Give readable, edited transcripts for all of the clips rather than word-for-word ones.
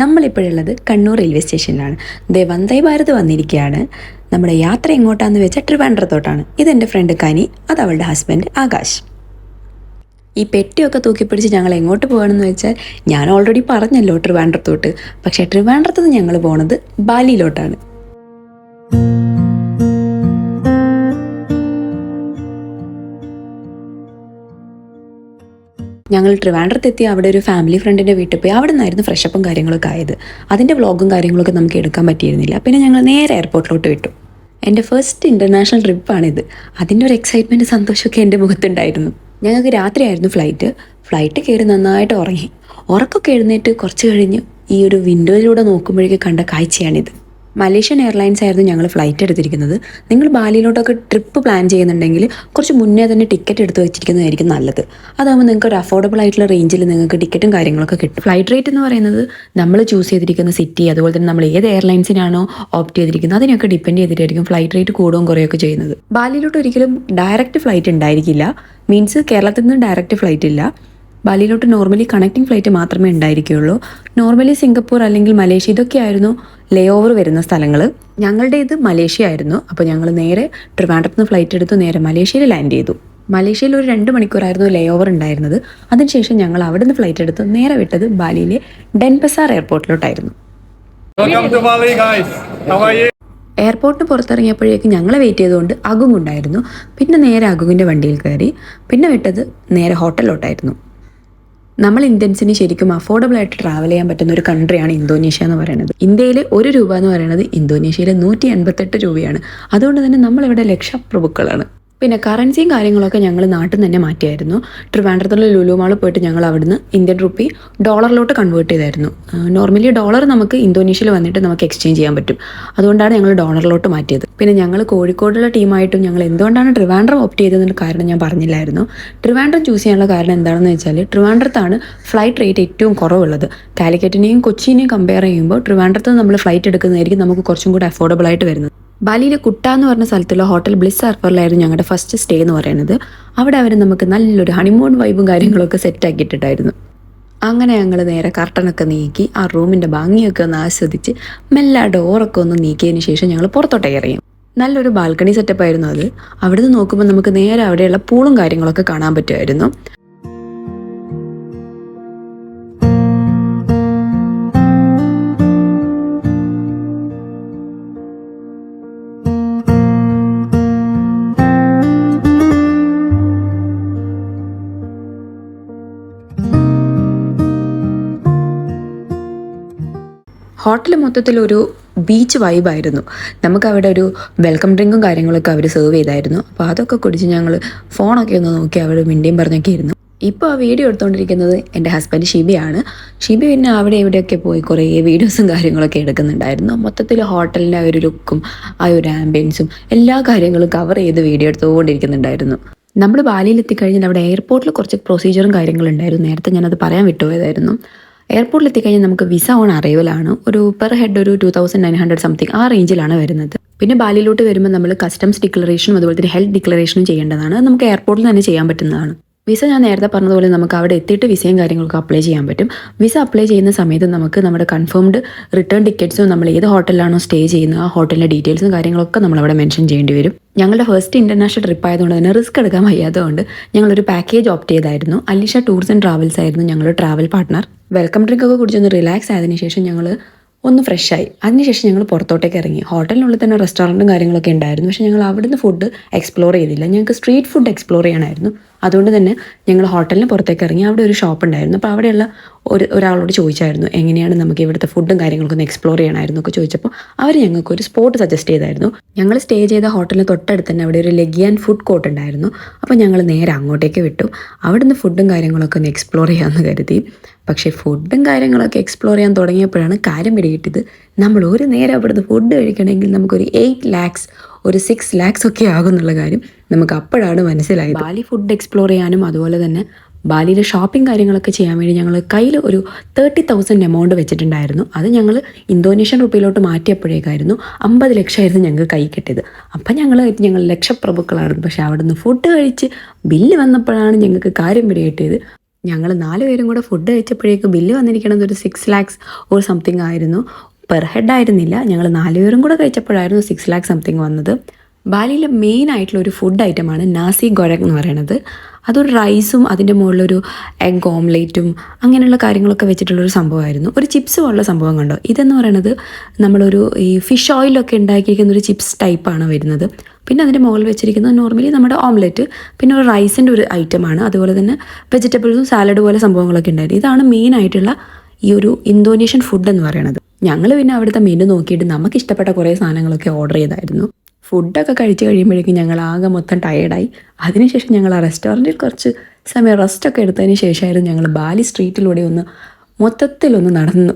നമ്മളിപ്പോഴുള്ളത് Kannur railway സ്റ്റേഷനിലാണ്. വന്ദേ ഭാരത് വന്നിരിക്കുകയാണ്. നമ്മുടെ യാത്ര എങ്ങോട്ടാന്ന് വെച്ചാൽ ട്രിവാൻഡ്രത്തോട്ടാണ്. ഇതെൻ്റെ ഫ്രണ്ട് കനി, അത് അവളുടെ ഹസ്ബൻഡ് ആകാശ്. ഈ പെട്ടിയൊക്കെ തൂക്കിപ്പിടിച്ച് ഞങ്ങൾ എങ്ങോട്ട് പോകണമെന്ന് വെച്ചാൽ ഞാൻ ഓൾറെഡി പറഞ്ഞല്ലോ ട്രിവാൻഡ്രത്തോട്ട്. പക്ഷേ ട്രിവാൻഡ്രത്ത് നിന്ന് ഞങ്ങൾ പോണത് ബാലിയിലോട്ടാണ്. ഞങ്ങൾ ട്രിവാൻഡ്രത്തെത്തി അവിടെ ഒരു ഫാമിലി ഫ്രണ്ടിൻ്റെ വീട്ടിൽ പോയി. അവിടെ നിന്നായിരുന്നു ഫ്രഷപ്പും കാര്യങ്ങളൊക്കെ ആയത്. അതിൻ്റെ വ്ളോഗും കാര്യങ്ങളൊക്കെ നമുക്ക് എടുക്കാൻ പറ്റിയിരുന്നില്ല. പിന്നെ ഞങ്ങൾ നേരെ എയർപോർട്ടിലോട്ട് വിട്ടു. എൻ്റെ ഫസ്റ്റ് ഇൻ്റർനാഷണൽ ട്രിപ്പാണിത്. അതിൻ്റെ ഒരു എക്സൈറ്റ്മെൻറ്റ് സന്തോഷമൊക്കെ എൻ്റെ മുഖത്തുണ്ടായിരുന്നു. ഞങ്ങൾക്ക് രാത്രിയായിരുന്നു ഫ്ലൈറ്റ് കയറി നന്നായിട്ട് ഉറങ്ങി. ഉറക്കമൊക്കെ എഴുന്നേറ്റ് കുറച്ച് കഴിഞ്ഞ് ഈ ഒരു വിൻഡോയിലൂടെ നോക്കുമ്പോഴേക്ക് കണ്ട കാഴ്ചയാണിത്. മലേഷ്യൻ എയർലൈൻസ് ആയിരുന്നു ഞങ്ങൾ ഫ്ലൈറ്റ് എടുത്തിരിക്കുന്നത്. നിങ്ങൾ ബാലിയിലോട്ടൊക്കെ ട്രിപ്പ് പ്ലാൻ ചെയ്യുന്നുണ്ടെങ്കിൽ കുറച്ച് മുന്നേ തന്നെ ടിക്കറ്റ് എടുത്ത് വെച്ചിരിക്കുന്നതായിരിക്കും നല്ലത്. അതാകുമ്പോൾ നിങ്ങൾക്ക് ഒരു അഫോർഡബിൾ ആയിട്ടുള്ള റേഞ്ചിൽ നിങ്ങൾക്ക് ടിക്കറ്റും കാര്യങ്ങളൊക്കെ കിട്ടും. ഫ്ലൈറ്റ് റേറ്റ് എന്ന് പറയുന്നത് നമ്മൾ ചൂസ് ചെയ്തിരിക്കുന്ന സിറ്റി, അതുപോലെ തന്നെ നമ്മൾ ഏത് എയർലൈൻസിനാണോ ഓപ്റ്റ് ചെയ്തിരിക്കുന്നത് അതിനൊക്കെ ഡിപ്പെൻഡ് ചെയ്തിട്ടായിരിക്കും ഫ്ലൈറ്റ് റേറ്റ് കൂടുകയും കുറയുകയൊക്കെ ചെയ്യുന്നത്. ബാലിയിലോട്ട് ഒരിക്കലും ഡയറക്റ്റ് ഫ്ലൈറ്റ് ഉണ്ടായിരിക്കില്ല. മീൻസ് കേരളത്തിൽ നിന്ന് ഡയറക്റ്റ് ഫ്ലൈറ്റ് ഇല്ല. ബാലിയിലോട്ട് നോർമലി കണക്റ്റിംഗ് ഫ്ലൈറ്റ് മാത്രമേ ഉണ്ടായിരിക്കുകയുള്ളൂ. നോർമലി സിംഗപ്പൂർ അല്ലെങ്കിൽ മലേഷ്യ ഇതൊക്കെയായിരുന്നു ലേ ഓവർ വരുന്ന സ്ഥലങ്ങൾ. ഞങ്ങളുടെ ഇത് മലേഷ്യ ആയിരുന്നു. അപ്പോൾ ഞങ്ങൾ നേരെ ട്രിവാൻഡ്രത്ത് നിന്ന് ഫ്ലൈറ്റ് എടുത്ത് നേരെ മലേഷ്യയിൽ ലാൻഡ് ചെയ്തു. മലേഷ്യയിൽ ഒരു 2 മണിക്കൂറായിരുന്നു ലേ ഓവർ ഉണ്ടായിരുന്നത്. അതിനുശേഷം ഞങ്ങൾ അവിടെ നിന്ന് ഫ്ലൈറ്റ് എടുത്ത് നേരെ വിട്ടത് ബാലിയിലെ ഡെൻപസാർ എയർപോർട്ടിലോട്ടായിരുന്നു. എയർപോർട്ടിന് പുറത്തിറങ്ങിയപ്പോഴേക്കും ഞങ്ങളെ വെയിറ്റ് ചെയ്തുകൊണ്ട് അകുങ്ങുണ്ടായിരുന്നു. പിന്നെ നേരെ അകുങ്ങിൻ്റെ വണ്ടിയിൽ കയറി. പിന്നെ വിട്ടത് നേരെ ഹോട്ടലിലോട്ടായിരുന്നു. നമ്മൾ ഇന്ത്യൻസിന് ശരിക്കും അഫോർഡബിൾ ആയിട്ട് ട്രാവൽ ചെയ്യാൻ പറ്റുന്ന ഒരു കൺട്രിയാണ് ഇന്തോനേഷ്യ എന്ന് പറയുന്നത്. ഇന്ത്യയിൽ 1 രൂപ എന്ന് പറയുന്നത് ഇന്തോനേഷ്യയിലെ 188 രൂപയാണ്. അതുകൊണ്ട് തന്നെ നമ്മളിവിടെ ലക്ഷപ്രഭുക്കളാണ്. പിന്നെ കറൻസിയും കാര്യങ്ങളൊക്കെ ഞങ്ങൾ നാട്ടിൽ നിന്ന് തന്നെ മാറ്റിയായിരുന്നു. ട്രിവാൻഡ്രത്തുള്ള ലുലു മാളിൽ പോയിട്ട് ഞങ്ങൾ അവിടുന്ന് ഇന്ത്യൻ റുപ്പി ഡോളറിലോട്ട് കൺവേർട്ട് ചെയ്തായിരുന്നു. നോർമലി ഡോളർ നമുക്ക് ഇന്തോനേഷ്യയിൽ വന്നിട്ട് നമുക്ക് എക്സ്ചേഞ്ച് ചെയ്യാൻ പറ്റും. അതുകൊണ്ടാണ് ഞങ്ങൾ ഡോളറിലോട്ട് മാറ്റിയത്. പിന്നെ ഞങ്ങൾ കോഴിക്കോടുള്ള ടീമായിട്ടും ഞങ്ങൾ എന്തുകൊണ്ടാണ് ട്രിവാൻഡ്രം ഓപ്റ്റ് ചെയ്തതിൻ്റെ കാരണം ഞാൻ പറഞ്ഞില്ലായിരുന്നു. ട്രിവാൻഡ്രം ചൂസ് ചെയ്യാനുള്ള കാരണം എന്താണെന്ന് വെച്ചാൽ ട്രിവാൻഡ്രത്താണ് ഫ്ലൈറ്റ് റേറ്റ് ഏറ്റവും കുറവുള്ളത്. കാലിക്കറ്റിനെയും കൊച്ചിനെയും കമ്പയർ ചെയ്യുമ്പോൾ ട്രിവാൻഡ്രത്ത് നമ്മൾ ഫ്ലൈറ്റ് എടുക്കുന്നതായിരിക്കും നമുക്ക് കുറച്ചും കൂടി അഫോർഡബിൾ ആയിട്ട് വരുന്നത്. ബാലിയിലെ കുട്ട എന്ന് പറഞ്ഞ സ്ഥലത്തുള്ള ഹോട്ടൽ ബ്ലിസ് ഹാർബറിലായിരുന്നു ഞങ്ങളുടെ ഫസ്റ്റ് സ്റ്റേ എന്ന് പറയുന്നത്. അവിടെ അവർ നമുക്ക് നല്ലൊരു ഹണിമൂൺ വൈബും കാര്യങ്ങളൊക്കെ സെറ്റാക്കിയിട്ടുണ്ടായിരുന്നു. അങ്ങനെ ഞങ്ങൾ നേരെ കർട്ടനൊക്കെ നീക്കി ആ റൂമിൻ്റെ ഭംഗിയൊക്കെ ഒന്ന് ആസ്വദിച്ച് മെല്ലെ ഡോറൊക്കെ ഒന്ന് നീക്കിയതിന് ശേഷം ഞങ്ങൾ പുറത്തോട്ടേക്ക് ഇറങ്ങി. നല്ലൊരു ബാൽക്കണി സെറ്റപ്പ് ആയിരുന്നു അത്. അവിടെ നിന്ന് നോക്കുമ്പോൾ നമുക്ക് നേരെ അവിടെയുള്ള പൂളും കാര്യങ്ങളൊക്കെ കാണാൻ പറ്റുമായിരുന്നു. ഹോട്ടൽ മൊത്തത്തിലൊരു ബീച്ച് വൈബായിരുന്നു. നമുക്കവിടെ ഒരു വെൽക്കം ഡ്രിങ്കും കാര്യങ്ങളൊക്കെ അവർ സെർവ് ചെയ്തായിരുന്നു. അപ്പോൾ അതൊക്കെ കുടിച്ച് ഞങ്ങൾ ഫോണൊക്കെ ഒന്ന് നോക്കി അവിടെ മിണ്ടിയും പറഞ്ഞൊക്കെ ഇരുന്നു. ഇപ്പോൾ ആ വീഡിയോ എടുത്തുകൊണ്ടിരിക്കുന്നത് എൻ്റെ ഹസ്ബൻഡ് ഷിബിയാണ്. ഷിബി പിന്നെ അവിടെ ഇവിടെയൊക്കെ പോയി കുറേ വീഡിയോസും കാര്യങ്ങളൊക്കെ എടുക്കുന്നുണ്ടായിരുന്നു. മൊത്തത്തിൽ ഹോട്ടലിൻ്റെ ആ ഒരു ലുക്കും ആ ഒരു ആംബിയൻസും എല്ലാ കാര്യങ്ങളും കവർ ചെയ്ത് വീഡിയോ എടുത്തുകൊണ്ടിരിക്കുന്നുണ്ടായിരുന്നു. നമ്മൾ ബാലിയിൽ എത്തിക്കഴിഞ്ഞാൽ അവിടെ എയർപോർട്ടിൽ കുറച്ച് പ്രൊസീജിയറും കാര്യങ്ങളുണ്ടായിരുന്നു. നേരത്തെ ഞാനത് പറയാൻ വിട്ടുപോയതായിരുന്നു. എയർപോർട്ടിൽ എത്തിക്കഴിഞ്ഞാൽ നമുക്ക് വിസ ഓൺ അറൈവലാണ്. ഒരു പെർ ഹെഡ് ഒരു 2900 സംതിങ് ആ റേഞ്ചിലാണ് വരുന്നത്. പിന്നെ ബാലിയിലോട്ട് വരുമ്പോൾ നമ്മൾ കസ്റ്റംസ് ഡിക്ലറേഷനും അതുപോലെ തന്നെ ഹെൽത്ത് ഡിക്ലറേഷനും ചെയ്യേണ്ടതാണ്. അത് നമുക്ക് എയർപോർട്ടിൽ തന്നെ ചെയ്യാൻ പറ്റുന്നതാണ്. വിസ ഞാൻ നേരത്തെ പറഞ്ഞതുപോലെ നമുക്ക് അവിടെ എത്തിയിട്ട് വിസയും കാര്യങ്ങളൊക്കെ അപ്ലൈ ചെയ്യാൻ പറ്റും. വിസ അപ്ലൈ ചെയ്യുന്ന സമയത്ത് നമുക്ക് നമ്മുടെ കൺഫേംഡ് റിട്ടേൺ ടിക്കറ്റ്സും നമ്മൾ ഏത് ഹോട്ടലിലാണോ സ്റ്റേ ചെയ്യുന്നത് ആ ഹോട്ടലിൻ്റെ ഡീറ്റെയിൽസും കാര്യങ്ങളൊക്കെ നമ്മളവിടെ മെൻഷൻ ചെയ്യേണ്ടി വരും. ഞങ്ങളുടെ ഫസ്റ്റ് ഇൻ്റർനാഷണൽ ട്രിപ്പ് ആയതുകൊണ്ട് തന്നെ റിസ്ക് എടുക്കാൻ വയ്യാത്തതുകൊണ്ട് ഞങ്ങളൊരു പാക്കേജ് ഓപ്റ്റ് ചെയ്തായിരുന്നു. അലിഷ ടൂർസ് ആൻഡ് ട്രാവൽസ് ആയിരുന്നു ഞങ്ങളുടെ ട്രാവൽ പാർട്ട്ണർ. വെൽക്കം ഡ്രിങ്ക് ഒക്കെ കുടിച്ചൊന്ന് റിലാക്സ് ആയതിനു ശേഷം ഞങ്ങൾ ഒന്ന് ഫ്രഷായി. അതിനുശേഷം ഞങ്ങൾ പുറത്തോട്ടേക്ക് ഇറങ്ങി. ഹോട്ടലിനുള്ളിൽ തന്നെ റെസ്റ്റോറൻറ്റും കാര്യങ്ങളൊക്കെ ഉണ്ടായിരുന്നു. പക്ഷേ ഞങ്ങൾ അവിടുന്ന് ഫുഡ് എക്സ്പ്ലോർ ചെയ്തില്ല. ഞങ്ങൾക്ക് സ്ട്രീറ്റ് ഫുഡ് എക്സ്പ്ലോർ ചെയ്യണമായിരുന്നു. അതുകൊണ്ട് തന്നെ ഞങ്ങൾ ഹോട്ടലിന് പുറത്തേക്ക് ഇറങ്ങി. അവിടെ ഒരു ഷോപ്പ് ഉണ്ടായിരുന്നു. അപ്പോൾ അവിടെയുള്ള ഒരാളോട് ചോദിച്ചായിരുന്നു എങ്ങനെയാണ് നമുക്ക് ഇവിടുത്തെ ഫുഡും കാര്യങ്ങളൊക്കെ ഒന്ന് എക്സ്പ്ലോർ ചെയ്യണമായിരുന്നു ഒക്കെ ചോദിച്ചപ്പോൾ അവർ ഞങ്ങൾക്ക് ഒരു സ്പോട്ട് സജസ്റ്റ് ചെയ്തായിരുന്നു. ഞങ്ങൾ സ്റ്റേ ചെയ്ത ഹോട്ടലിന് തൊട്ടടുത്ത് തന്നെ അവിടെ ഒരു ലെഗിയാൻ ഫുഡ് കോർട്ട് ഉണ്ടായിരുന്നു. അപ്പോൾ ഞങ്ങൾ നേരെ അങ്ങോട്ടേക്ക് വിട്ടു. അവിടുന്ന് ഫുഡും കാര്യങ്ങളൊക്കെ ഒന്ന് എക്സ്പ്ലോർ ചെയ്യാമെന്ന് കരുതി. പക്ഷേ ഫുഡും കാര്യങ്ങളൊക്കെ എക്സ്പ്ലോർ ചെയ്യാൻ തുടങ്ങിയപ്പോഴാണ് കാര്യം പിടികിട്ടിയത്. നമ്മൾ ഒരു നേരം അവിടുന്ന് ഫുഡ് കഴിക്കണമെങ്കിൽ നമുക്കൊരു 8 lakhs ഒരു 6 lakhs ഒക്കെ ആകും എന്നുള്ള കാര്യം നമുക്ക് അപ്പോഴാണ് മനസ്സിലായത്. ബാലി ഫുഡ് എക്സ്പ്ലോർ ചെയ്യാനും അതുപോലെ തന്നെ ബാലിയിലെ ഷോപ്പിംഗ് കാര്യങ്ങളൊക്കെ ചെയ്യാൻ വേണ്ടി ഞങ്ങൾ കയ്യിൽ ഒരു 30,000 എമൗണ്ട് വെച്ചിട്ടുണ്ടായിരുന്നു. അത് ഞങ്ങൾ ഇന്തോനേഷ്യൻ റുപ്പിയിലോട്ട് മാറ്റിയപ്പോഴേക്കായിരുന്നു 50 ലക്ഷമായിരുന്നു ഞങ്ങൾക്ക് കൈ കിട്ടിയത്. അപ്പം ഞങ്ങൾ ലക്ഷപ്രഭുക്കളായിരുന്നു. പക്ഷേ അവിടെ നിന്ന് ഫുഡ് കഴിച്ച് ബില്ല് വന്നപ്പോഴാണ് ഞങ്ങൾക്ക് കാര്യം പിടികിട്ടിയത്. ഞങ്ങൾ 4 പേരും കൂടെ ഫുഡ് കഴിച്ചപ്പോഴേക്കും ബില്ല് വന്നിരിക്കുന്നത് ഒരു 6 lakhs ഓർ സംതിങ് ആയിരുന്നു. പെർ ഹെഡ് ആയിരുന്നില്ല, ഞങ്ങൾ 4 പേരും കൂടെ കഴിച്ചപ്പോഴായിരുന്നു 6 lakhs സംതിങ് വന്നത്. ബാലിയിലെ മെയിൻ ആയിട്ടുള്ള ഒരു ഫുഡ് ഐറ്റമാണ് നാസി ഗൊരക് എന്ന് പറയുന്നത്. അതൊരു റൈസും അതിൻ്റെ മുകളിലൊരു എഗ് ഓംലേറ്റും അങ്ങനെയുള്ള കാര്യങ്ങളൊക്കെ വെച്ചിട്ടുള്ളൊരു സംഭവമായിരുന്നു. ഒരു ചിപ്സ് പോലുള്ള സംഭവം കണ്ടോ. ഇതെന്ന് പറയുന്നത് നമ്മളൊരു ഈ ഫിഷ് ഓയിലൊക്കെ ഉണ്ടാക്കിയിരിക്കുന്ന ഒരു ചിപ്സ് ടൈപ്പാണ് വരുന്നത്. പിന്നെ അതിൻ്റെ മുകളിൽ വെച്ചിരിക്കുന്നത് നോർമലി നമ്മുടെ ഓംലെറ്റ്, പിന്നെ ഒരു റൈസിൻ്റെ ഒരു ഐറ്റമാണ്. അതുപോലെ തന്നെ വെജിറ്റബിൾസും സാലഡ് പോലെ സംഭവങ്ങളൊക്കെ ഉണ്ടായിരുന്നു. ഇതാണ് മെയിൻ ആയിട്ടുള്ള ഈ ഒരു ഇന്തോനേഷ്യൻ ഫുഡ് എന്ന് പറയുന്നത്. ഞങ്ങൾ പിന്നെ അവിടുത്തെ മെനു നോക്കിയിട്ട് നമുക്ക് ഇഷ്ടപ്പെട്ട കുറേ സാധനങ്ങളൊക്കെ ഓർഡർ ചെയ്തായിരുന്നു. ഫുഡൊക്കെ കഴിച്ച് കഴിയുമ്പോഴേക്കും ഞങ്ങൾ ആകെ മൊത്തം ടയേർഡായി. അതിനുശേഷം ഞങ്ങൾ ആ റെസ്റ്റോറൻറ്റിൽ കുറച്ച് സമയം റെസ്റ്റൊക്കെ എടുത്തതിന് ശേഷമായിരുന്നു ഞങ്ങൾ ബാലി സ്ട്രീറ്റിലൂടെ മൊത്തത്തിലൊന്ന് നടന്നു.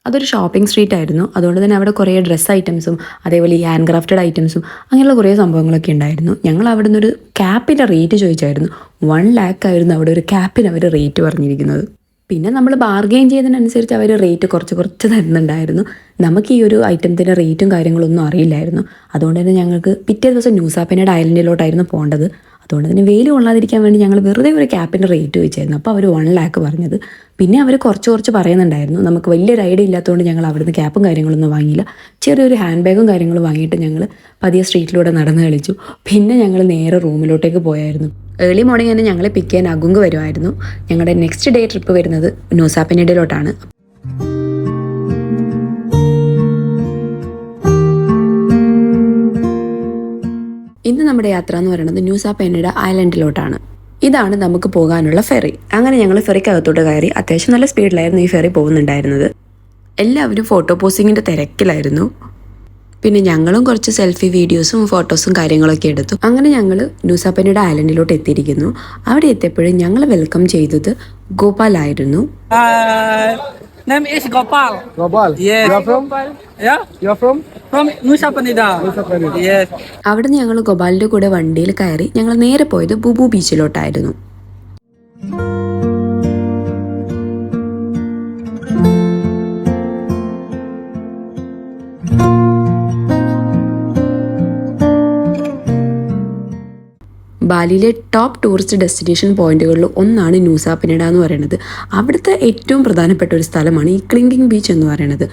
അതൊരു ഷോപ്പിംഗ് സ്ട്രീറ്റ് ആയിരുന്നു. അതുകൊണ്ട് തന്നെ അവിടെ കുറേ ഡ്രസ്സ് ഐറ്റംസും അതേപോലെ ഈ ഹാൻഡ് ക്രാഫ്റ്റഡ് ഐറ്റംസും അങ്ങനെയുള്ള കുറേ സംഭവങ്ങളൊക്കെ ഉണ്ടായിരുന്നു. ഞങ്ങൾ അവിടെ നിന്നൊരു ക്യാപ്പിൻ്റെ റേറ്റ് ചോദിച്ചായിരുന്നു. 1 lakh ആയിരുന്നു അവിടെ ഒരു ക്യാപ്പിന് അവർ റേറ്റ് പറഞ്ഞിരിക്കുന്നത്. പിന്നെ നമ്മൾ ബാർഗെയിൻ ചെയ്തതിനനുസരിച്ച് അവർ റേറ്റ് കുറച്ച് തരുന്നുണ്ടായിരുന്നു. നമുക്ക് ഈ ഒരു ഐറ്റത്തിൻ്റെ റേറ്റും കാര്യങ്ങളൊന്നും അറിയില്ലായിരുന്നു. അതുകൊണ്ട് തന്നെ ഞങ്ങൾക്ക് പിറ്റേ ദിവസം ന്യൂസാ പെനേഡ് ഐലൻഡിലോട്ടായിരുന്നു പോകേണ്ടത്. അതുകൊണ്ട് തന്നെ വെയിൽ കൊള്ളാതിരിക്കാൻ വേണ്ടി ഞങ്ങൾ വെറുതെ ഒരു ക്യാപ്പിൻ്റെ റേറ്റ് ചോദിച്ചായിരുന്നു. അപ്പോൾ അവർ 1 lakh പറഞ്ഞത്. പിന്നെ അവർ കുറച്ച് പറയുന്നുണ്ടായിരുന്നു. നമുക്ക് വലിയൊരു ഐഡിയ ഇല്ലാത്തതുകൊണ്ട് ഞങ്ങൾ അവിടുന്ന് ക്യാപ്പും കാര്യങ്ങളൊന്നും വാങ്ങിയില്ല. ചെറിയൊരു ഹാൻഡ് ബാഗും കാര്യങ്ങളും വാങ്ങിയിട്ട് ഞങ്ങൾ പതിയെ സ്ട്രീറ്റിലൂടെ നടന്ന് കളിച്ചു. പിന്നെ ഞങ്ങൾ നേരെ റൂമിലോട്ടേക്ക് പോയായിരുന്നു. ഏർലി മോർണിംഗ് തന്നെ ഞങ്ങളെ പിക്ക് ചെയ്യാൻ അഗുങ്ക് വരുമായിരുന്നു. ഞങ്ങളുടെ നെക്സ്റ്റ് ഡേ ട്രിപ്പ് വരുന്നത് ന്യൂസാ പെനേഡിലോട്ടാണ്. ഇന്ന് നമ്മുടെ യാത്ര എന്ന് പറയുന്നത് ന്യൂസാ പെനേഡ് ഐലൻഡിലോട്ടാണ്. ഇതാണ് നമുക്ക് പോകാനുള്ള ഫെറി. അങ്ങനെ ഞങ്ങൾ ഫെറിക്കകത്തോട്ട് കയറി. അത്യാവശ്യം നല്ല സ്പീഡിലായിരുന്നു ഈ ഫെറി പോകുന്നുണ്ടായിരുന്നത്. എല്ലാവരും ഫോട്ടോ പോസിങ്ങിൻ്റെ തിരക്കിലായിരുന്നു. പിന്നെ ഞങ്ങളും കുറച്ച് സെൽഫി വീഡിയോസും ഫോട്ടോസും കാര്യങ്ങളൊക്കെ എടുത്തു. അങ്ങനെ ഞങ്ങൾ ന്യൂസാ പെനേഡ് ഐലൻഡിലോട്ട് എത്തിയിരിക്കുന്നു. അവിടെ എത്തിയപ്പോഴും ഞങ്ങൾ വെൽക്കം ചെയ്തത് ഗോപാൽ ആയിരുന്നു. Name is Gopal. Gopal. Yes. You are from? Yeah. You are from? From Nusa Penida. Nusa Penida. Yes. അവിടുന്ന് ഞങ്ങൾ ഗോപാലിൻ്റെ കൂടെ വണ്ടിയിൽ കയറി ഞങ്ങൾ നേരെ പോയത് ബുബു ബീച്ചിലോട്ടായിരുന്നു. ബാലിയിലെ ടോപ്പ് ടൂറിസ്റ്റ് ഡെസ്റ്റിനേഷൻ പോയിന്റുകളിൽ ഒന്നാണ് ന്യൂസാ പെനേഡ എന്ന് പറയുന്നത്. അവിടുത്തെ ഏറ്റവും പ്രധാനപ്പെട്ട ഒരു സ്ഥലമാണ് ഈ ക്ലിങ്കിങ് ബീച്ച് എന്ന് പറയുന്നത്.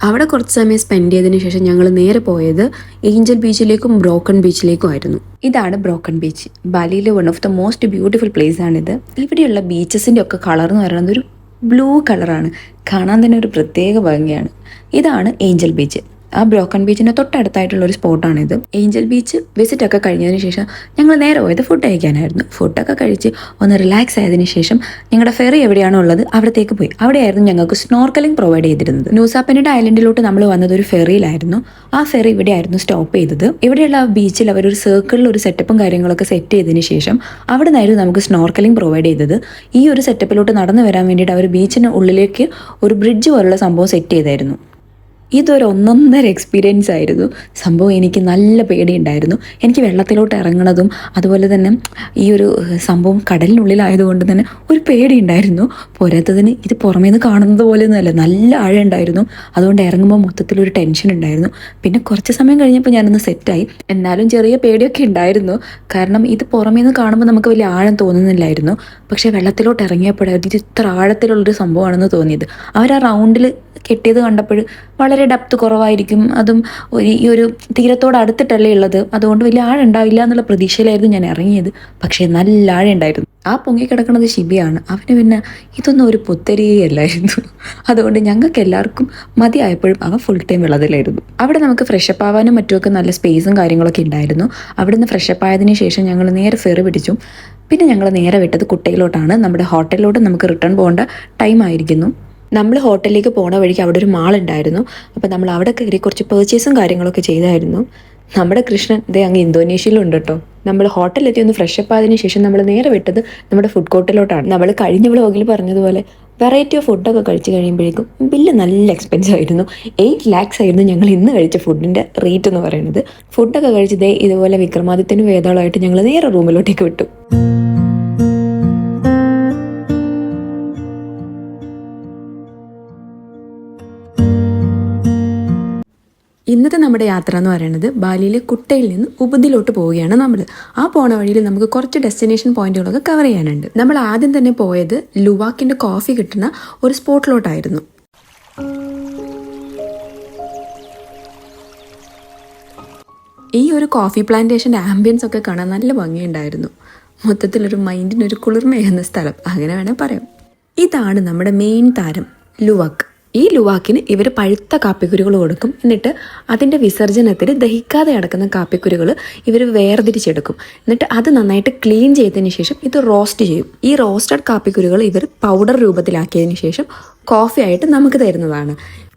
അവിടെ കുറച്ച് സമയം സ്പെൻഡ് ചെയ്തതിന് ശേഷം ഞങ്ങൾ നേരെ പോയത് ഏഞ്ചൽ ബീച്ചിലേക്കും ബ്രോക്കൺ ബീച്ചിലേക്കും ആയിരുന്നു. ഇതാണ് ബ്രോക്കൺ ബീച്ച്. ബാലിയിലെ one of the most beautiful place ആണിത്. ഇവിടെയുള്ള ബീച്ചസിൻ്റെ ഒക്കെ കളർ എന്ന് പറയുന്നത് ഒരു ബ്ലൂ കളറാണ്. കാണാൻ തന്നെ ഒരു പ്രത്യേക ഭംഗിയാണ്. ഇതാണ് ഏഞ്ചൽ ബീച്ച്. ആ ബ്രോക്കൺ ബീച്ചിൻ്റെ തൊട്ടടുത്തായിട്ടുള്ള ഒരു സ്പോട്ടാണിത്. ഏഞ്ചൽ ബീച്ച് വിസിറ്റ് ഒക്കെ കഴിഞ്ഞതിന് ശേഷം ഞങ്ങൾ നേരെ പോയത് ഫുഡ് കഴിക്കാനായിരുന്നു. ഫുഡൊക്കെ കഴിച്ച് ഒന്ന് റിലാക്സ് ആയതിനു ശേഷം ഞങ്ങളുടെ ഫെറി എവിടെയാണോ ഉള്ളത് അവിടത്തേക്ക് പോയി. അവിടെയായിരുന്നു ഞങ്ങൾക്ക് സ്നോർക്കലിംഗ് പ്രൊവൈഡ് ചെയ്തിരുന്നത്. ന്യൂസാ പെനേഡ് ഐലൻഡിലോട്ട് നമ്മൾ വന്നത് ഒരു ഫെറിയിലായിരുന്നു. ആ ഫെറി ഇവിടെയായിരുന്നു സ്റ്റോപ്പ് ചെയ്തത്. ഇവിടെയുള്ള ബീച്ചിൽ അവർ ഒരു സർക്കിളിൽ ഒരു സെറ്റപ്പും കാര്യങ്ങളൊക്കെ സെറ്റ് ചെയ്തതിന് ശേഷം അവിടെ നിന്നായിരുന്നു നമുക്ക് സ്നോർക്കലിംഗ് പ്രൊവൈഡ് ചെയ്തത്. ഈ ഒരു സെറ്റപ്പിലോട്ട് നടന്നു വരാൻ വേണ്ടിയിട്ട് അവർ ബീച്ചിന് ഉള്ളിലേക്ക് ഒരു ബ്രിഡ്ജ് പോലുള്ള സംഭവം സെറ്റ് ചെയ്തായിരുന്നു. ഇതൊരു ഒന്നൊന്നര എക്സ്പീരിയൻസ് ആയിരുന്നു. സംഭവം എനിക്ക് നല്ല പേടിയുണ്ടായിരുന്നു. എനിക്ക് വെള്ളത്തിലോട്ട് ഇറങ്ങണതും അതുപോലെ തന്നെ ഈ ഒരു സംഭവം കടലിനുള്ളിലായതുകൊണ്ട് തന്നെ ഒരു പേടിയുണ്ടായിരുന്നു. പോരാത്തതിന് ഇത് പുറമേ നിന്ന് കാണുന്നത് പോലെയൊന്നുമല്ല, നല്ല ആഴം ഉണ്ടായിരുന്നു. അതുകൊണ്ട് ഇറങ്ങുമ്പോൾ മൊത്തത്തിലൊരു ടെൻഷൻ ഉണ്ടായിരുന്നു. പിന്നെ കുറച്ച് സമയം കഴിഞ്ഞപ്പോൾ ഞാനൊന്ന് സെറ്റായി. എന്നാലും ചെറിയ പേടിയൊക്കെ ഉണ്ടായിരുന്നു. കാരണം ഇത് പുറമേ നിന്ന് കാണുമ്പോൾ നമുക്ക് വലിയ ആഴം തോന്നുന്നില്ലായിരുന്നു. പക്ഷേ വെള്ളത്തിലോട്ട് ഇറങ്ങിയപ്പോഴായിരുന്നു ഇത് ഇത്ര ആഴത്തിലുള്ളൊരു സംഭവമാണെന്ന് തോന്നിയത്. അവർ ആ റൗണ്ടിൽ കെട്ടിയത് കണ്ടപ്പോൾ വളരെ ഡെപ്ത് കുറവായിരിക്കും, അതും ഈ ഒരു തീരത്തോട് അടുത്തിട്ടല്ലേ ഉള്ളത്, അതുകൊണ്ട് വലിയ ആഴം ഉണ്ടാവില്ല എന്നുള്ള പ്രതീക്ഷയിലായിരുന്നു ഞാൻ ഇറങ്ങിയത്. പക്ഷേ നല്ല ആഴം ഉണ്ടായിരുന്നു. ആ പൊങ്ങിക്കിടക്കുന്നത് ഷിബിയാണ്. അവന് പിന്നെ ഇതൊന്നും ഒരു പുത്തരിയല്ലായിരുന്നു. അതുകൊണ്ട് ഞങ്ങൾക്ക് എല്ലാവർക്കും മതിയായപ്പോഴും അവൻ ഫുൾ ടൈം വെള്ളത്തിലായിരുന്നു. അവിടെ നമുക്ക് ഫ്രഷപ്പ് ആവാനും മറ്റുമൊക്കെ നല്ല സ്പേസും കാര്യങ്ങളൊക്കെ ഉണ്ടായിരുന്നു. അവിടെ നിന്ന് ഫ്രഷപ്പ് ആയതിനു ശേഷം ഞങ്ങൾ നേരെ ഫെറി പിടിച്ചു. പിന്നെ ഞങ്ങൾ നേരെ വിട്ടത് കുട്ടയിലോട്ടാണ്. നമ്മുടെ ഹോട്ടലിലോട്ട് നമുക്ക് റിട്ടേൺ പോകേണ്ട ടൈം ആയിരിക്കുന്നു. നമ്മൾ ഹോട്ടലിലേക്ക് പോണ വഴിക്ക് അവിടെ ഒരു മാൾ ഉണ്ടായിരുന്നു. അപ്പോൾ നമ്മൾ അവിടെ കയറി കുറച്ച് പർച്ചേസും കാര്യങ്ങളൊക്കെ ചെയ്തായിരുന്നു. നമ്മുടെ കൃഷ്ണൻ ഇതേ അങ്ങ് ഇന്തോനേഷ്യയിലുണ്ട് കേട്ടോ. നമ്മൾ ഹോട്ടലിലെത്തി ഒന്ന് ഫ്രഷപ്പ് ആയതിനു ശേഷം നമ്മൾ നേരെ വിട്ടത് നമ്മുടെ ഫുഡ് കോർട്ടിലോട്ടാണ്. നമ്മൾ കഴിഞ്ഞ വ്ളോഗിൽ പറഞ്ഞതുപോലെ വെറൈറ്റി ഓഫ് ഫുഡൊക്കെ കഴിച്ച് കഴിയുമ്പോഴേക്കും ബില്ല് നല്ല എക്സ്പെൻസീവ് ആയിരുന്നു. 8 lakhs ആയിരുന്നു ഞങ്ങൾ ഇന്ന് കഴിച്ച ഫുഡിൻ്റെ റേറ്റ് എന്ന് പറയുന്നത്. ഫുഡൊക്കെ കഴിച്ചതേ ഇതുപോലെ വിക്രമാദിത്യനും വേതാളമായിട്ട് ഞങ്ങൾ നേരെ റൂമിലോട്ടേക്ക് വിട്ടു. ഇന്നത്തെ നമ്മുടെ യാത്ര എന്ന് പറയുന്നത് ബാലിയിലെ കുട്ടയിൽ നിന്ന് ഉബുദിലോട്ട് പോവുകയാണ് നമ്മൾ. ആ പോണ വഴിയിൽ നമുക്ക് കുറച്ച് ഡെസ്റ്റിനേഷൻ പോയിന്റുകളൊക്കെ കവർ ചെയ്യാനുണ്ട്. നമ്മൾ ആദ്യം തന്നെ പോയത് ലുവാക്കിന്റെ കോഫി കിട്ടുന്ന ഒരു സ്പോട്ടിലോട്ടായിരുന്നു. ഈ ഒരു കോഫി പ്ലാന്റേഷൻ്റെ ആംബിയൻസ് ഒക്കെ കാണാൻ നല്ല ഭംഗിയുണ്ടായിരുന്നു. മൊത്തത്തിലൊരു മൈൻഡിനൊരു കുളിർമയേകുന്ന സ്ഥലം, അങ്ങനെ വേണേൽ പറയാം. ഇതാണ് നമ്മുടെ മെയിൻ താരം ലുവാക്ക്. ഈ ലുവാക്കിന് ഇവർ പഴുത്ത കാപ്പിക്കുരുകൾ കൊടുക്കും. എന്നിട്ട് അതിൻ്റെ വിസർജനത്തിൽ ദഹിക്കാതെ കിടക്കുന്ന കാപ്പിക്കുരുകൾ ഇവർ വേർതിരിച്ചെടുക്കും. എന്നിട്ട് അത് നന്നായിട്ട് ക്ലീൻ ചെയ്തതിന് ശേഷം ഇത് റോസ്റ്റ് ചെയ്യും. ഈ റോസ്റ്റഡ് കാപ്പിക്കുരുകൾ ഇവർ പൗഡർ രൂപത്തിലാക്കിയതിന് ശേഷം കോഫി ആയിട്ട് നമുക്ക് തരുന്നതാണ്.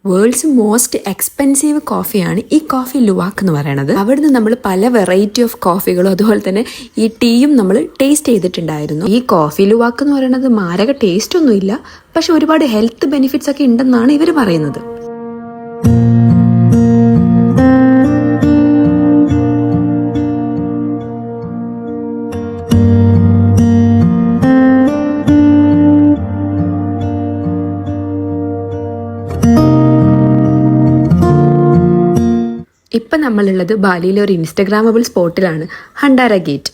വേൾഡ്സ് മോസ്റ്റ് എക്സ്പെൻസീവ് കോഫിയാണ് ഈ കോഫി ലുവാക്ക് എന്ന് പറയുന്നത്. അവിടുന്ന് നമ്മൾ പല വെറൈറ്റി ഓഫ് കോഫികളും അതുപോലെ തന്നെ ഈ ടീയും നമ്മൾ ടേസ്റ്റ് ചെയ്തിട്ടുണ്ടായിരുന്നു. ഈ കോഫി ലുവാക്ക് എന്ന് പറയുന്നത് മാരക ടേസ്റ്റ് ഒന്നുമില്ല, പക്ഷെ ഒരുപാട് ഹെൽത്ത് ബെനിഫിറ്റ്സ് ഒക്കെ ഉണ്ടെന്നാണ് ഇവർ പറയുന്നത്. ഇപ്പം നമ്മളുള്ളത് ബാലിയിലെ ഒരു ഇൻസ്റ്റഗ്രാമബിൾ സ്പോട്ടിലാണ്, ഹണ്ടാര ഗേറ്റ്.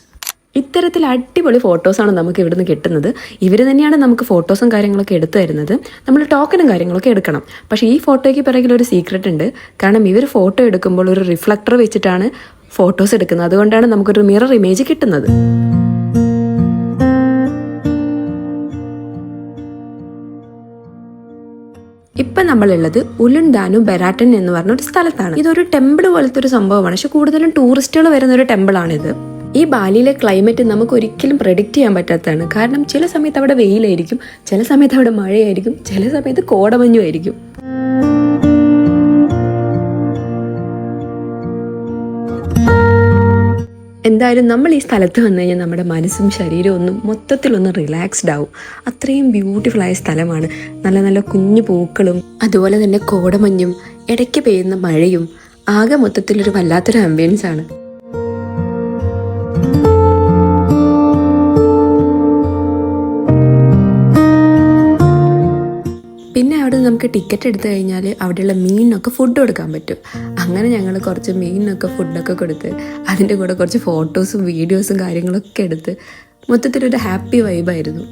ഇത്തരത്തിൽ അടിപൊളി ഫോട്ടോസാണ് നമുക്ക് ഇവിടുന്ന് കിട്ടുന്നത്. ഇവർ തന്നെയാണ് നമുക്ക് ഫോട്ടോസും കാര്യങ്ങളൊക്കെ എടുത്തു തരുന്നത്. നമ്മൾ ടോക്കണും കാര്യങ്ങളൊക്കെ എടുക്കണം. പക്ഷേ ഈ ഫോട്ടോയ്ക്ക് പിറകിൽ ഒരു സീക്രട്ട് ഉണ്ട്. കാരണം ഇവർ ഫോട്ടോ എടുക്കുമ്പോൾ ഒരു റിഫ്ലക്ടർ വെച്ചിട്ടാണ് ഫോട്ടോസ് എടുക്കുന്നത്. അതുകൊണ്ടാണ് നമുക്കൊരു മിറർ ഇമേജ് കിട്ടുന്നത്. ഇപ്പം നമ്മളുള്ളത് ഉലുൻദാനു ബെരാട്ടൻ എന്ന് പറഞ്ഞ ഒരു സ്ഥലത്താണ്. ഇതൊരു ടെമ്പിൾ പോലത്തെ ഒരു സംഭവമാണ്, പക്ഷെ കൂടുതലും ടൂറിസ്റ്റുകൾ വരുന്ന ഒരു ടെമ്പിളാണിത്. ഈ ബാലിയിലെ ക്ലൈമറ്റ് നമുക്ക് ഒരിക്കലും പ്രെഡിക്റ്റ് ചെയ്യാൻ പറ്റാത്തതാണ്. കാരണം ചില സമയത്ത് അവിടെ വെയിലായിരിക്കും, ചില സമയത്ത് അവിടെ മഴയായിരിക്കും, ചില സമയത്ത് കോടമഞ്ഞുമായിരിക്കും. എന്തായാലും നമ്മൾ ഈ സ്ഥലത്ത് വന്നു കഴിഞ്ഞാൽ നമ്മുടെ മനസ്സും ശരീരവും ഒന്നും മൊത്തത്തിലൊന്ന് റിലാക്സ്ഡ് ആവും. അത്രയും ബ്യൂട്ടിഫുൾ ആയ സ്ഥലമാണ്. നല്ല നല്ല കുഞ്ഞു പൂക്കളും അതുപോലെ തന്നെ കോടമഞ്ഞും ഇടയ്ക്ക് പെയ്യുന്ന മഴയും ആകെ മൊത്തത്തിലൊരു വല്ലാത്തൊരു ആംബിയൻസ് ആണ്. പിന്നെ അവിടെ നമുക്ക് ടിക്കറ്റ് എടുത്തു കഴിഞ്ഞാൽ അവിടെയുള്ള മീനിനൊക്കെ ഫുഡ് കൊടുക്കാൻ പറ്റും. അങ്ങനെ ഞങ്ങൾ കുറച്ച് മീനിനൊക്കെ ഫുഡൊക്കെ കൊടുത്ത് അതിൻ്റെ കൂടെ കുറച്ച് ഫോട്ടോസും വീഡിയോസും കാര്യങ്ങളൊക്കെ എടുത്ത് മൊത്തത്തിലൊരു ഹാപ്പി വൈബായിരുന്നു.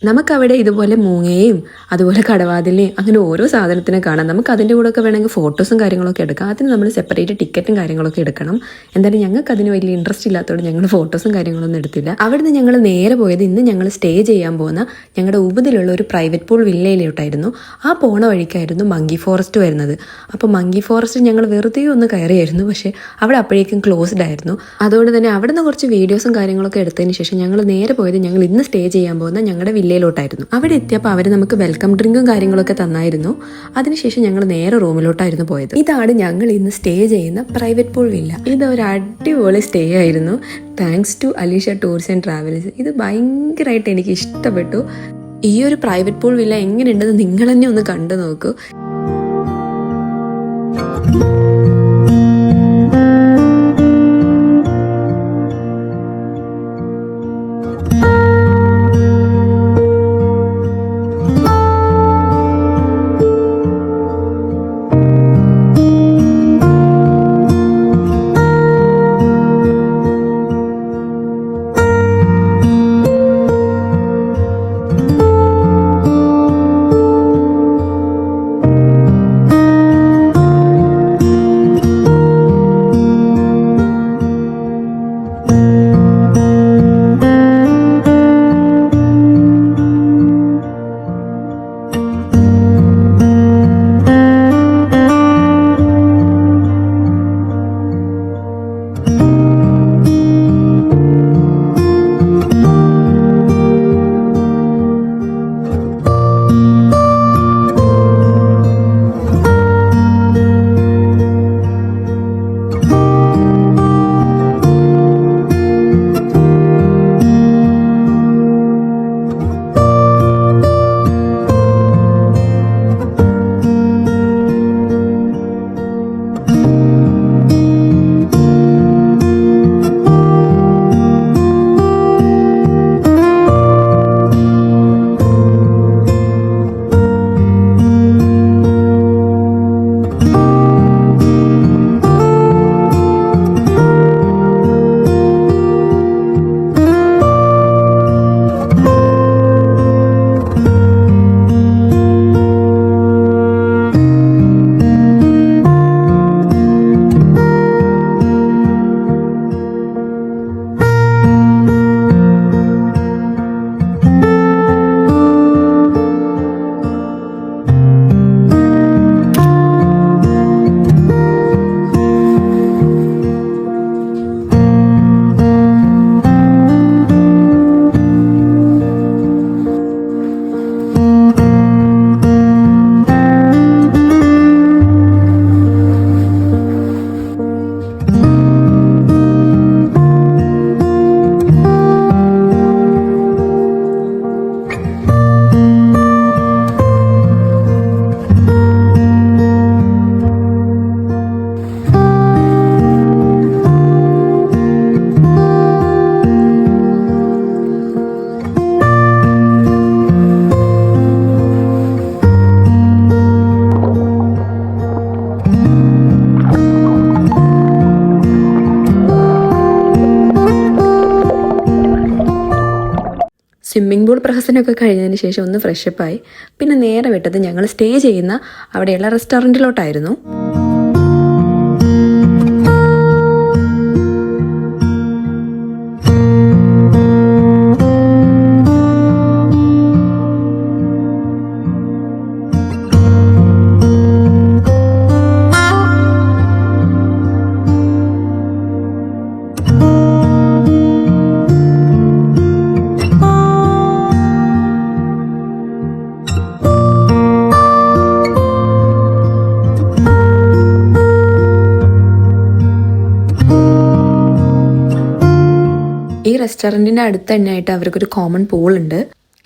നമുക്കവിടെ ഇതുപോലെ മൂങ്ങയും അതുപോലെ കടവാതിലിനെയും അങ്ങനെ ഓരോ സാധനത്തിനെ കാണാം. നമുക്ക് അതിൻ്റെ കൂടെ ഒക്കെ വേണമെങ്കിൽ ഫോട്ടോസും കാര്യങ്ങളൊക്കെ എടുക്കാം. അതിന് നമ്മൾ സെപ്പറേറ്റ് ടിക്കറ്റും കാര്യങ്ങളൊക്കെ എടുക്കണം. എന്തായാലും ഞങ്ങൾക്ക് അതിന് വലിയ ഇൻട്രസ്റ്റ് ഇല്ലാത്തതുകൊണ്ട് ഞങ്ങൾ ഫോട്ടോസും കാര്യങ്ങളൊന്നും എടുത്തില്ല. അവിടുന്ന് ഞങ്ങൾ നേരെ പോയത് ഇന്ന് ഞങ്ങൾ സ്റ്റേ ചെയ്യാൻ പോകുന്ന ഞങ്ങളുടെ ഉബുദിലുള്ള ഒരു പ്രൈവറ്റ് പൂൾ വില്ലയിലോട്ടായിരുന്നു. ആ പോണ വഴിക്കായിരുന്നു മങ്കി ഫോറസ്റ്റ് വരുന്നത്. അപ്പോൾ മങ്കി ഫോറസ്റ്റ് ഞങ്ങൾ വെറുതെ ഒന്ന് കയറിയായിരുന്നു, പക്ഷേ അവിടെ അപ്പോഴേക്കും ക്ലോസ്ഡ് ആയിരുന്നു. അതുകൊണ്ട് തന്നെ അവിടുന്ന് കുറച്ച് വീഡിയോസും കാര്യങ്ങളൊക്കെ എടുത്തതിന് ശേഷം ഞങ്ങൾ നേരെ പോയത് ഞങ്ങൾ ഇന്ന് സ്റ്റേ ചെയ്യാൻ പോകുന്ന ഞങ്ങളുടെ വില്ലയിലോട്ടായിരുന്നു. അവിടെ എത്തിയപ്പോൾ അവർ നമുക്ക് വെൽക്കം ഡ്രിങ്കും കാര്യങ്ങളൊക്കെ തന്നായിരുന്നു. അതിനുശേഷം ഞങ്ങൾ നേരെ റൂമിലോട്ടായിരുന്നു പോയത്. ഇതാണ് ഞങ്ങൾ ഇന്ന് സ്റ്റേ ചെയ്യുന്ന പ്രൈവറ്റ് പൂൾ വില്ല. ഇത് ഒരു അടിപൊളി സ്റ്റേ ആയിരുന്നു. Thanks to Alisha tours and travels. ഇത് ഭയങ്കരമായിട്ട് എനിക്ക് ഇഷ്ടപ്പെട്ടു. ഈ ഒരു പ്രൈവറ്റ് പൂൾ വില്ല എങ്ങനെയുണ്ടെന്ന് നിങ്ങൾ തന്നെ ഒന്ന് കണ്ടു നോക്കൂ. പ്രഹസനമൊക്കെ കഴിഞ്ഞതിന് ശേഷം ഒന്ന് ഫ്രഷപ്പായി. പിന്നെ നേരെ വിട്ടത് ഞങ്ങൾ സ്റ്റേ ചെയ്യുന്ന അവിടെയുള്ള റെസ്റ്റോറൻറ്റിലോട്ടായിരുന്നു. ഈ റെസ്റ്റോറൻറ്റിൻ്റെ അടുത്ത് തന്നെയായിട്ട് അവർക്കൊരു കോമൺ പൂളുണ്ട്.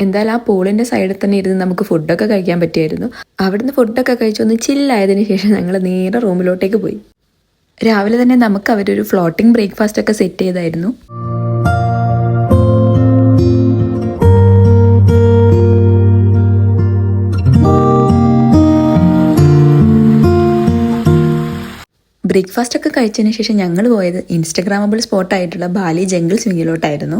എന്തായാലും ആ പൂളിൻ്റെ സൈഡിൽ തന്നെ ഇരുന്ന് നമുക്ക് ഫുഡൊക്കെ കഴിക്കാൻ പറ്റിയായിരുന്നു. അവിടുന്ന് ഫുഡൊക്കെ കഴിച്ചൊന്ന് ചില്ലായതിനു ശേഷം ഞങ്ങൾ നേരെ റൂമിലോട്ടേക്ക് പോയി. രാവിലെ തന്നെ നമുക്ക് അവരൊരു ഫ്ലോട്ടിംഗ് ബ്രേക്ക്ഫാസ്റ്റ് ഒക്കെ സെറ്റ് ചെയ്തായിരുന്നു. ബ്രേക്ക്ഫാസ്റ്റ് ഒക്കെ കഴിച്ചതിന് ശേഷം ഞങ്ങൾ പോയത് ഇൻസ്റ്റഗ്രാമബിൾ സ്പോട്ടായിട്ടുള്ള ബാലി ജംഗിൾ സ്വിങ്ങിലോട്ടായിരുന്നു.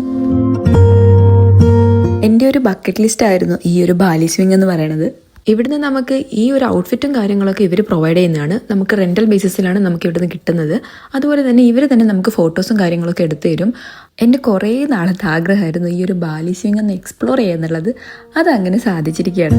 എൻ്റെ ഒരു ബക്കറ്റ് ലിസ്റ്റ് ആയിരുന്നു ഈ ഒരു ബാലി സ്വിങ് എന്ന് പറയുന്നത്. ഇവിടുന്ന് നമുക്ക് ഈ ഒരു ഔട്ട്ഫിറ്റും കാര്യങ്ങളൊക്കെ ഇവർ പ്രൊവൈഡ് ചെയ്യുന്നതാണ്. നമുക്ക് റെൻ്റൽ ബേസിസിലാണ് നമുക്ക് ഇവിടുന്ന് കിട്ടുന്നത്. അതുപോലെ തന്നെ ഇവർ തന്നെ നമുക്ക് ഫോട്ടോസും കാര്യങ്ങളൊക്കെ എടുത്തു തരും. എൻ്റെ കുറേ നാളത്തെ ആഗ്രഹമായിരുന്നു ഈ ഒരു ബാലി സ്വിങ് ഒന്ന് എക്സ്പ്ലോർ ചെയ്യാന്നുള്ളത്. അതങ്ങനെ സാധിച്ചിരിക്കുകയാണ്.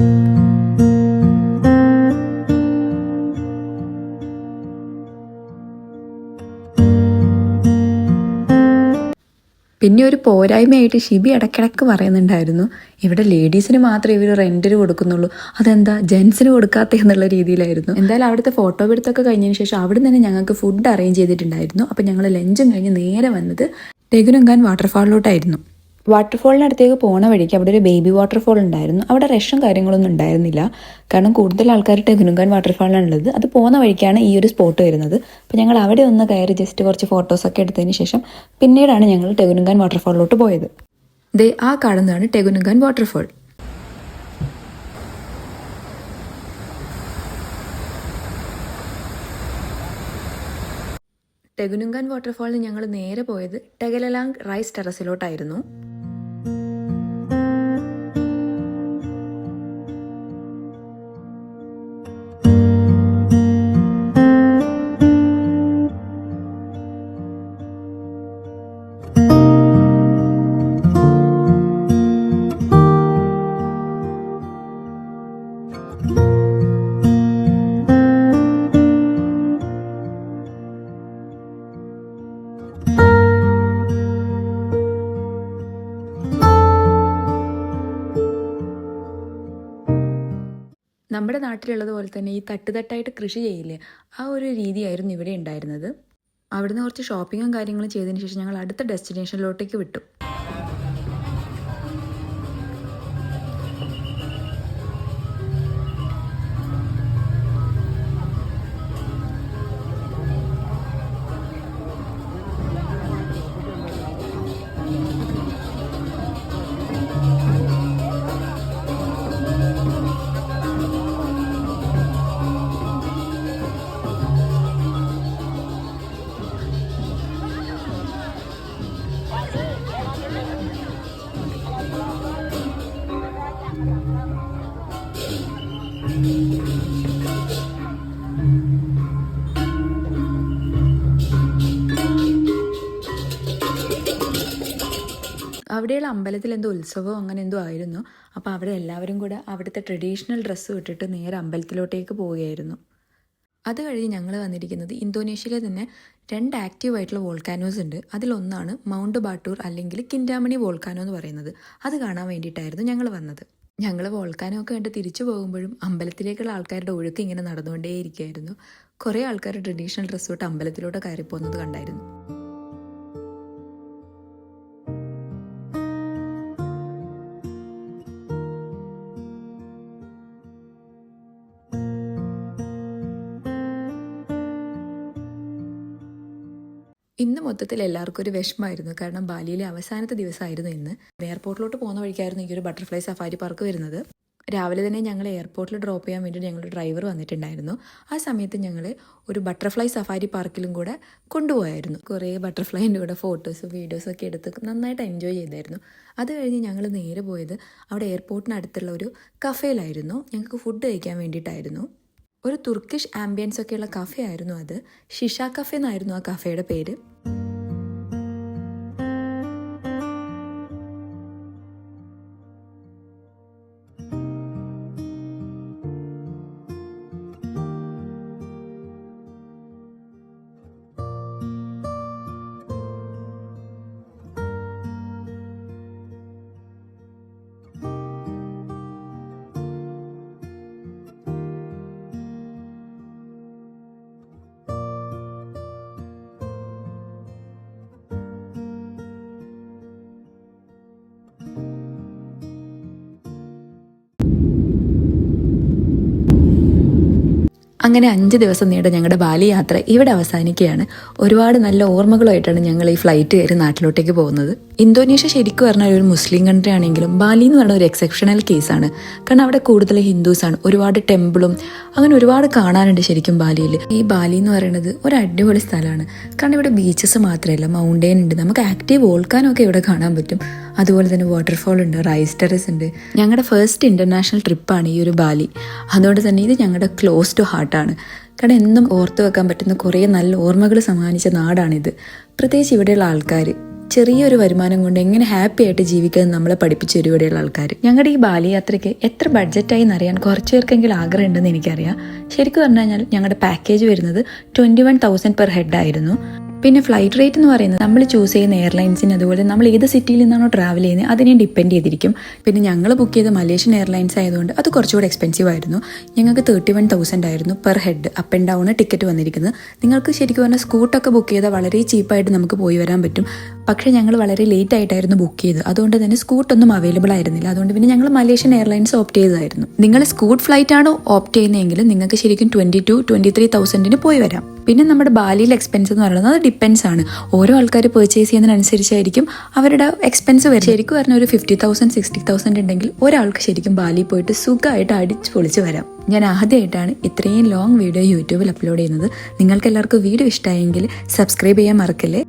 പിന്നെ ഒരു പോരായ്മയായിട്ട് ഷിബി ഇടയ്ക്കിടയ്ക്ക് പറയുന്നുണ്ടായിരുന്നു, ഇവിടെ ലേഡീസിന് മാത്രമേ ഇവർ റെൻറ്റിന് കൊടുക്കുന്നുള്ളൂ, അതെന്താ ജെൻസിന് കൊടുക്കാത്ത എന്നുള്ള രീതിയിലായിരുന്നു. എന്തായാലും അവിടുത്തെ ഫോട്ടോ എടുത്തൊക്കെ കഴിഞ്ഞതിന് ശേഷം അവിടെ തന്നെ ഞങ്ങൾക്ക് ഫുഡ് അറേഞ്ച് ചെയ്തിട്ടുണ്ടായിരുന്നു. അപ്പോൾ ഞങ്ങൾ ലഞ്ചും കഴിഞ്ഞ് നേരെ വന്നത് ടെഗുനുങ്കാൻ വാട്ടർഫാളിലോട്ടായിരുന്നു. വാട്ടർഫാളിനടുത്തേക്ക് പോണ വഴിക്ക് അവിടെ ഒരു ബേബി വാട്ടർഫാൾ ഉണ്ടായിരുന്നു. അവിടെ റഷും കാര്യങ്ങളൊന്നും ഉണ്ടായിരുന്നില്ല, കാരണം കൂടുതൽ ആൾക്കാർ ടെഗുനുങ്കാൻ വാട്ടർഫാളിലാണുള്ളത്. അത് പോകുന്ന വഴിക്കാണ് ഈ ഒരു സ്പോട്ട് വരുന്നത്. അപ്പോൾ ഞങ്ങൾ അവിടെ ഒന്ന് കയറി ജസ്റ്റ് കുറച്ച് ഫോട്ടോസൊക്കെ എടുത്തതിന് ശേഷം പിന്നീടാണ് ഞങ്ങൾ ടെഗുനുങ്കാൻ വാട്ടർഫാളിലോട്ട് പോയത്. ദേ ആ കാണുന്നതാണ് ടെഗുനുങ്കാൻ വാട്ടർഫാൾ. ടെഗുനുങ്കാൻ വാട്ടർഫാളിൽ ഞങ്ങൾ നേരെ പോയത് ടെഗലലാങ് റൈസ് ടെറസിലോട്ടായിരുന്നു. നമ്മുടെ നാട്ടിലുള്ളതുപോലെ തന്നെ ഈ തട്ടുതട്ടായിട്ട് കൃഷി ചെയ്യില്ലേ, ആ ഒരു രീതിയായിരുന്നു ഇവിടെ ഉണ്ടായിരുന്നത്. അവിടുന്ന് കുറച്ച് ഷോപ്പിങ്ങും കാര്യങ്ങളും ചെയ്തതിന് ശേഷം ഞങ്ങൾ അടുത്ത ഡെസ്റ്റിനേഷനിലോട്ടേക്ക് വിട്ടു. അവിടെയുള്ള അമ്പലത്തിൽ എന്തോ ഉത്സവം അങ്ങനെ എന്തോ ആയിരുന്നു. അപ്പോൾ അവിടെ എല്ലാവരും കൂടെ അവിടുത്തെ ട്രഡീഷണൽ ഡ്രസ്സ് ഇട്ടിട്ട് നേരെ അമ്പലത്തിലോട്ടേക്ക് പോവുകയായിരുന്നു. അത് കഴിഞ്ഞ് ഞങ്ങൾ വന്നിരിക്കുന്നത് ഇന്തോനേഷ്യയിലെ തന്നെ 2 ആക്റ്റീവായിട്ടുള്ള വോൾക്കാനോസ് ഉണ്ട്. അതിലൊന്നാണ് മൗണ്ട് ബാട്ടൂർ അല്ലെങ്കിൽ കിൻഡാമണി വോൾക്കാനോ എന്ന് പറയുന്നത്. അത് കാണാൻ വേണ്ടിയിട്ടായിരുന്നു ഞങ്ങൾ വന്നത്. ഞങ്ങൾ വോൾക്കാനോ ഒക്കെ കണ്ട് തിരിച്ചു പോകുമ്പോഴും അമ്പലത്തിലേക്കുള്ള ആൾക്കാരുടെ ഒഴുക്ക് ഇങ്ങനെ നടന്നുകൊണ്ടേയിരിക്കുകയായിരുന്നു. കുറേ ആൾക്കാർ ട്രഡീഷണൽ ഡ്രസ്സ് തൊട്ട് അമ്പലത്തിലോട്ട് കയറിപ്പോകുന്നത് കണ്ടായിരുന്നു. ഇന്ന് മൊത്തത്തിൽ എല്ലാവർക്കും ഒരു വിഷമമായിരുന്നു, കാരണം ബാലിയിലെ അവസാനത്തെ ദിവസമായിരുന്നു ഇന്ന്. എയർപോർട്ടിലോട്ട് പോകുന്ന വഴിക്കായിരുന്നു ഈ ഒരു ബട്ടർഫ്ലൈ സഫാരി പാർക്ക് വരുന്നത്. രാവിലെ തന്നെ ഞങ്ങൾ എയർപോർട്ടിൽ ഡ്രോപ്പ് ചെയ്യാൻ വേണ്ടി ഞങ്ങളുടെ ഡ്രൈവർ വന്നിട്ടുണ്ടായിരുന്നു. ആ സമയത്ത് ഞങ്ങൾ ഒരു ബട്ടർഫ്ലൈ സഫാരി പാർക്കിലും കൂടെ കൊണ്ടുപോയായിരുന്നു. കുറേ ബട്ടർഫ്ലൈൻ്റെ കൂടെ ഫോട്ടോസും വീഡിയോസും ഒക്കെ എടുത്ത് നന്നായിട്ട് എൻജോയ് ചെയ്തായിരുന്നു. അത് കഴിഞ്ഞ് ഞങ്ങൾ നേരെ പോയത് അവിടെ എയർപോർട്ടിനടുത്തുള്ള ഒരു കഫേയിലായിരുന്നു. ഞങ്ങൾക്ക് ഫുഡ് കഴിക്കാൻ വേണ്ടിയിട്ടായിരുന്നു. ഒരു തുർക്കിഷ് ആംബിയൻസ് ഒക്കെയുള്ള കഫേ ആയിരുന്നു അത്. ഷിഷ കഫേ എന്നായിരുന്നു ആ കഫേയുടെ പേര്. അങ്ങനെ 5 ദിവസം നീണ്ട ഞങ്ങളുടെ ബാലി യാത്ര ഇവിടെ അവസാനിക്കുകയാണ്. ഒരുപാട് നല്ല ഓർമ്മകളുമായിട്ടാണ് ഞങ്ങൾ ഈ ഫ്ലൈറ്റ് കയറി നാട്ടിലോട്ടേക്ക് പോകുന്നത്. ഇന്തോനേഷ്യ ശരിക്കും പറഞ്ഞാൽ ഒരു മുസ്ലിം കൺട്രി ആണെങ്കിലും ബാലി എന്ന് പറഞ്ഞ ഒരു എക്സെപ്ഷണൽ കേസാണ്. കാരണം അവിടെ കൂടുതൽ ഹിന്ദുസാണ്. ഒരുപാട് ടെമ്പിളും അങ്ങനെ ഒരുപാട് കാണാനുണ്ട് ശരിക്കും ബാലിയിൽ. ഈ ബാലി എന്ന് പറയുന്നത് ഒരു അടിപൊളി സ്ഥലമാണ്. കാരണം ഇവിടെ ബീച്ചസ് മാത്രമല്ല, മൗണ്ടെയിൻ ഉണ്ട്, നമുക്ക് ആക്റ്റീവ് വോൾക്കാനൊക്കെ ഇവിടെ കാണാൻ പറ്റും. അതുപോലെ തന്നെ വാട്ടർഫോൾ ഉണ്ട്, റൈസ് ടെറസ് ഉണ്ട്. ഞങ്ങളുടെ ഫസ്റ്റ് ഇൻ്റർനാഷണൽ ട്രിപ്പാണ് ഈ ഒരു ബാലി. അതുകൊണ്ട് തന്നെ ഇത് ഞങ്ങളുടെ ക്ലോസ് ടു ഹാർട്ടാണ്. കാരണം എന്നും ഓർത്തു വെക്കാൻ പറ്റുന്ന കുറേ നല്ല ഓർമ്മകൾ സമ്മാനിച്ച നാടാണിത്. പ്രത്യേകിച്ച് ഇവിടെയുള്ള ആൾക്കാർ ചെറിയൊരു വരുമാനം കൊണ്ട് എങ്ങനെ ഹാപ്പി ആയിട്ട് ജീവിക്കാൻ നമ്മളെ പഠിപ്പിച്ചു തരും ഇവിടെയുള്ള ആൾക്കാർ. ഞങ്ങളുടെ ഈ ബാലി യാത്രയ്ക്ക് എത്ര ബഡ്ജറ്റായി എന്നറിയാൻ കുറച്ച് പേർക്കെങ്കിലും ആഗ്രഹം ഉണ്ടെന്ന് എനിക്കറിയാം. ശരിക്കും പറഞ്ഞു കഴിഞ്ഞാൽ ഞങ്ങളുടെ പാക്കേജ് വരുന്നത് 21,000 പെർ ഹെഡ് ആയിരുന്നു. പിന്നെ ഫ്ലൈറ്റ് റേറ്റ് എന്ന് പറയുന്നത് നമ്മൾ ചൂസ് ചെയ്യുന്ന എയർലൈൻസിന്, അതുപോലെ നമ്മൾ ഏത് സിറ്റിയിൽ നിന്നാണോ ട്രാവൽ ചെയ്യുന്നത് അതിനെ ഡിപ്പെൻഡ് ചെയ്തിരിക്കും. പിന്നെ ഞങ്ങൾ ബുക്ക് ചെയ്ത മലേഷ്യൻ എയർലൈൻസ് ആയതുകൊണ്ട് അത് കുറച്ചുകൂടെ എക്സ്പെൻസീവ് ആയിരുന്നു. ഞങ്ങൾക്ക് 31,000 ആയിരുന്നു per head up and down ticket വന്നിരിക്കുന്നത്. നിങ്ങൾക്ക് ശരിക്കും പറഞ്ഞാൽ സ്കൂട്ടൊക്കെ ബുക്ക് ചെയ്താൽ വളരെ ചീപ്പായിട്ട് നമുക്ക് പോയി വരാൻ പറ്റും. പക്ഷേ ഞങ്ങൾ വളരെ ലേറ്റ് ആയിട്ടായിരുന്നു ബുക്ക് ചെയ്തത്. അതുകൊണ്ട് തന്നെ സ്കൂട്ടൊന്നും അവൈലബിൾ ആയിരുന്നില്ല. അതുകൊണ്ട് പിന്നെ ഞങ്ങൾ മലേഷ്യൻ എയർലൈൻസ് ഓപ്റ്റ് ചെയ്തതായിരുന്നു. നിങ്ങൾ സ്കൂട്ട് ഫ്ലൈറ്റ് ആണോ ഓപ്റ്റ് ചെയ്യുന്നതെങ്കിൽ നിങ്ങൾക്ക് ശരിക്കും 22,000-23,000 പോയി വരാം. പിന്നെ നമ്മുടെ ബാലിയിലെ എക്സ്പെൻസ് എന്ന് പറയുന്നത് അത് ഡിപ്പെൻസ് ആണ്. ഓരോ ആൾക്കാർ പർച്ചേസ് ചെയ്യുന്നതിനനുസരിച്ചായിരിക്കും അവരുടെ എക്സ്പെൻസ് വരും. ശരിക്കും പറഞ്ഞാൽ ഒരു 50,000-60,000 ഉണ്ടെങ്കിൽ ഒരാൾക്ക് ശരിക്കും ബാലി പോയിട്ട് സുഖമായിട്ട് അടിച്ച് പൊളിച്ച് വരാം. ഞാൻ ആദ്യമായിട്ടാണ് ഇത്രയും ലോങ് വീഡിയോ യൂട്യൂബിൽ അപ്ലോഡ് ചെയ്യുന്നത്. നിങ്ങൾക്ക് എല്ലാവർക്കും വീഡിയോ ഇഷ്ടമായെങ്കിൽ സബ്സ്ക്രൈബ് ചെയ്യാൻ മറക്കല്ലേ.